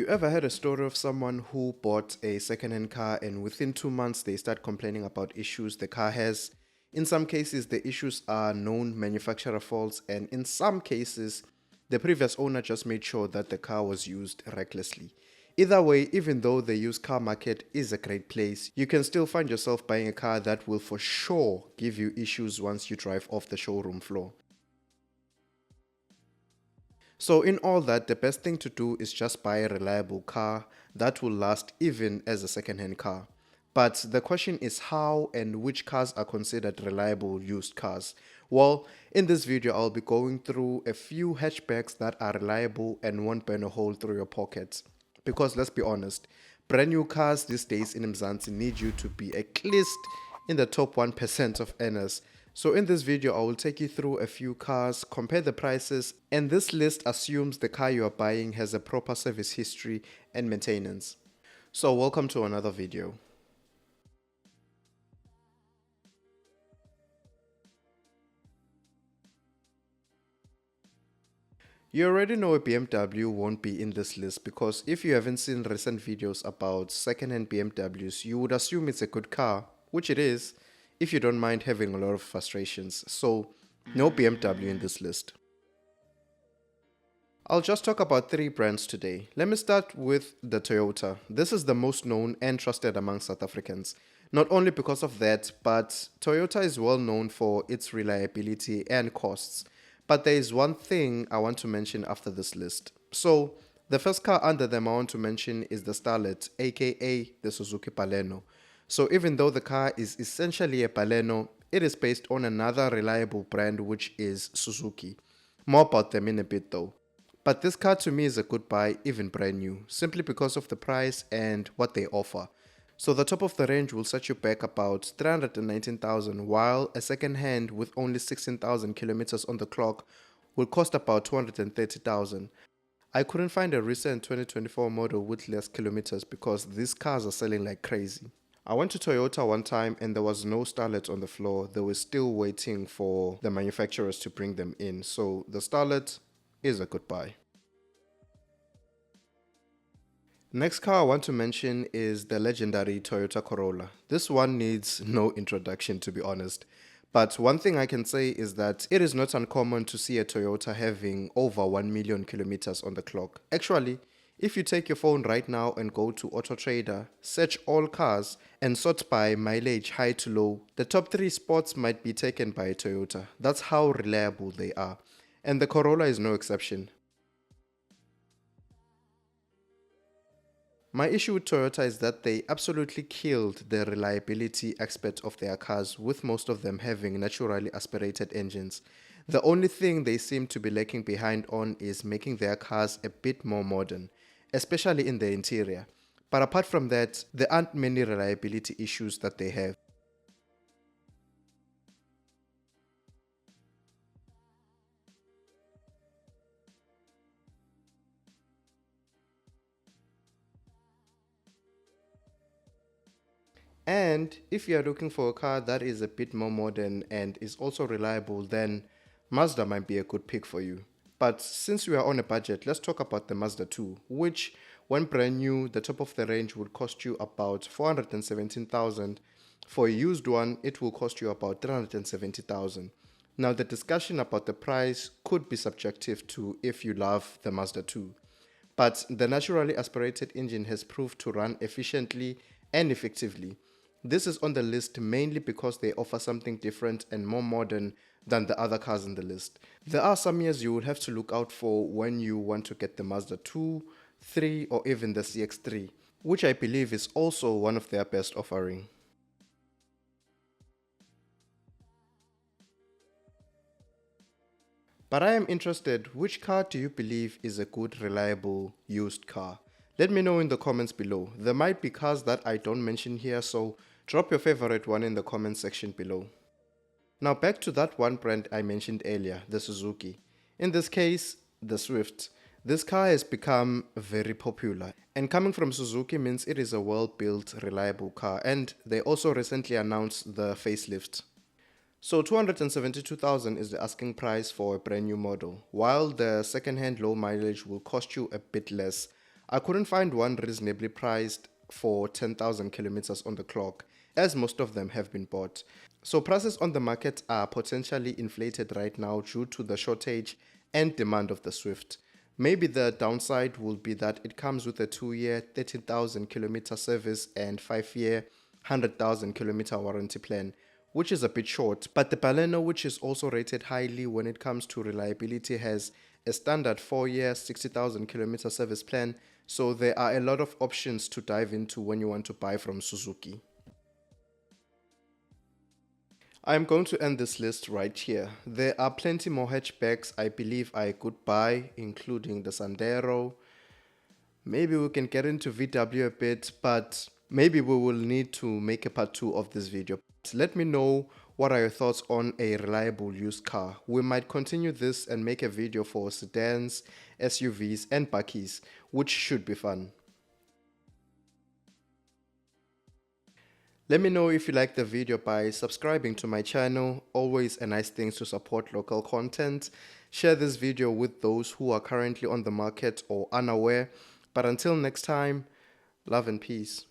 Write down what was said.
you ever heard a story of someone who bought a second-hand car and within 2 months they start complaining about issues the car has? In some cases, the issues are known manufacturer faults, and in some cases, the previous owner just made sure that the car was used recklessly. Either way, even though the used car market is a great place, you can still find yourself buying a car that will for sure give you issues once you drive off the showroom floor. So in all that, the best thing to do is just buy a reliable car that will last even as a second-hand car. But the question is how and which cars are considered reliable used cars. Well, in this video, I'll be going through a few hatchbacks that are reliable and won't burn a hole through your pockets. Because let's be honest, brand new cars these days in Mzansi need you to be at least in the top 1% of earners. So in this video, I will take you through a few cars, compare the prices, and this list assumes the car you are buying has a proper service history and maintenance. So welcome to another video. You already know a BMW won't be in this list because if you haven't seen recent videos about second-hand BMWs, you would assume it's a good car, which it is, if you don't mind having a lot of frustrations. So no BMW in this list. I'll just talk about 3 brands today. Let me start with the Toyota. This is the most known and trusted among South Africans. Not only because of that, but Toyota is well known for its reliability and costs. But there is one thing I want to mention after this list. So the first car under them I want to mention is the Starlet, aka the Suzuki Baleno. So even though the car is essentially a Baleno, it is based on another reliable brand which is Suzuki. More about them in a bit though. But this car to me is a good buy, even brand new, simply because of the price and what they offer. So the top of the range will set you back about 319,000, while a second hand with only 16,000 kilometers on the clock will cost about 230,000. I couldn't find a recent 2024 model with less kilometers because these cars are selling like crazy. I went to Toyota one time and there was no Starlet on the floor. They were still waiting for the manufacturers to bring them in. So the Starlet is a good buy. Next car I want to mention is the legendary Toyota Corolla. This one needs no introduction, to be honest. But one thing I can say is that it is not uncommon to see a Toyota having over 1 million kilometers on the clock. Actually, if you take your phone right now and go to Auto Trader, search all cars and sort by mileage high to low, the top 3 spots might be taken by a Toyota. That's how reliable they are. And the Corolla is no exception. My issue with Toyota is that they absolutely killed the reliability aspect of their cars, with most of them having naturally aspirated engines. The only thing they seem to be lacking behind on is making their cars a bit more modern, especially in the interior. But apart from that, there aren't many reliability issues that they have. And if you are looking for a car that is a bit more modern and is also reliable, then Mazda might be a good pick for you. But since we are on a budget, let's talk about the Mazda 2, which when brand new, the top of the range would cost you about 417,000. For a used one, it will cost you about 370,000. Now the discussion about the price could be subjective to if you love the Mazda 2. But the naturally aspirated engine has proved to run efficiently and effectively. This is on the list mainly because they offer something different and more modern than the other cars in the list. There are some years you will have to look out for when you want to get the Mazda 2, 3 or even the CX-3, which I believe is also one of their best offering. But I am interested, which car do you believe is a good, reliable, used car? Let me know in the comments below. There might be cars that I don't mention here, so drop your favorite one in the comment section below. Now back to that one brand I mentioned earlier, the Suzuki. In this case, the Swift. This car has become very popular, and coming from Suzuki means it is a well-built, reliable car, and they also recently announced the facelift. So 272,000 is the asking price for a brand new model, while the second-hand low mileage will cost you a bit less, I couldn't find one reasonably priced for 10,000 kilometers on the clock, as most of them have been bought. So prices on the market are potentially inflated right now due to the shortage and demand of the Swift. Maybe the downside will be that it comes with a 2-year 13,000 kilometer service and 5-year 100,000 kilometer warranty plan, which is a bit short. But the Baleno, which is also rated highly when it comes to reliability, has a standard 4-year 60,000 kilometer service plan, so there are a lot of options to dive into when you want to buy from Suzuki. I'm going to end this list right here. There are plenty more hatchbacks I believe I could buy, including the Sandero. Maybe we can get into VW a bit, but maybe we will need to make a part 2 of this video. Let me know what are your thoughts on a reliable used car. We might continue this and make a video for sedans, SUVs and bakkies, which should be fun. Let me know if you like the video by subscribing to my channel. Always a nice thing to support local content. Share this video with those who are currently on the market or unaware. But until next time, love and peace.